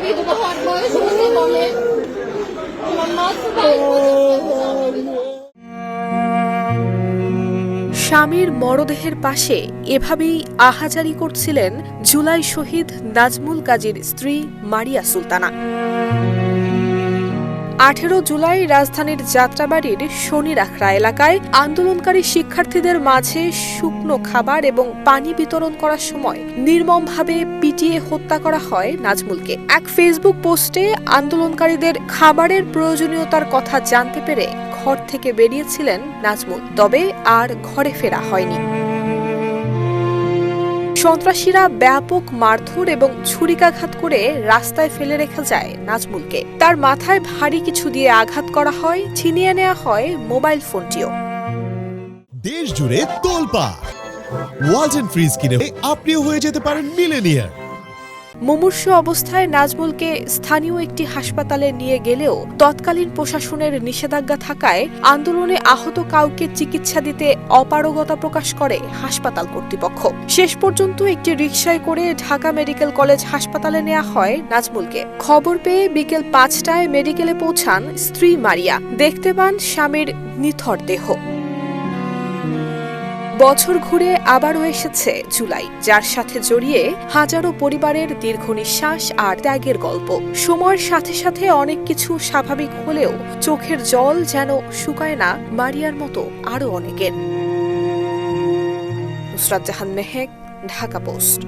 বিধবা হওয়ার বয়স হয়েছে বলে আমার মা স্বামীর মরদেহের পাশে এভাবেই আহাজারি করছিলেন জুলাই শহীদ নাজমুল কাজীর স্ত্রী মারিয়া সুলতানা। 18 জুলাই রাজধানীর যাত্রাবাড়ির শনিরাখড়া এলাকায় আন্দোলনকারী শিক্ষার্থীদের মাঝে শুকনো খাবার এবং পানি বিতরণ করার সময় নির্মমভাবে পিটিয়ে হত্যা করা হয় নাজমুলকে। এক ফেসবুক পোস্টে আন্দোলনকারীদের খাবারের প্রয়োজনীয়তার কথা জানতে পেরে ঘর থেকে বেরিয়েছিলেন নাজমুল, তবে আর ঘরে ফেরা হয়নি। সন্ত্রাসীরা ব্যাপক মারধর এবং ছুরিকাঘাত করে রাস্তায় ফেলে রেখে যায় নাজমুলকে। তার মাথায় ভারী কিছু দিয়ে আঘাত করা হয়, ছিনিয়ে নেওয়া হয় মোবাইল ফোনটিও। দেশ জুড়ে তোলপাড় ওয়ালটন ফ্রিজ কিনে আপনিও হয়ে যেতে পারেন মিলেনিয়ার। মুমূর্ষু অবস্থায় নাজমুলকে স্থানীয় একটি হাসপাতালে নিয়ে গেলেও তৎকালীন প্রশাসনের নিষেধাজ্ঞা থাকায় আন্দোলনে আহত কাউকে চিকিৎসা দিতে অপারগতা প্রকাশ করে হাসপাতাল কর্তৃপক্ষ। শেষ পর্যন্ত একটি রিকশায় করে ঢাকা মেডিকেল কলেজ হাসপাতালে নেওয়া হয় নাজমুলকে। খবর পেয়ে বিকেল 5টায় মেডিকেলে পৌঁছান স্ত্রী মারিয়া। দেখতে পান স্বামীর নিথর দেহ। বছর ঘুরে আবারও এসেছে জুলাই, যার সাথে জড়িয়ে হাজারো পরিবারের দীর্ঘ নিঃশ্বাস আর ত্যাগের গল্প। সময়ের সাথে সাথে অনেক কিছু স্বাভাবিক হলেও চোখের জল যেন শুকায় না মারিয়ার মতো আরো অনেকের। নুসরাত জাহান মেহেক, ঢাকা পোস্ট।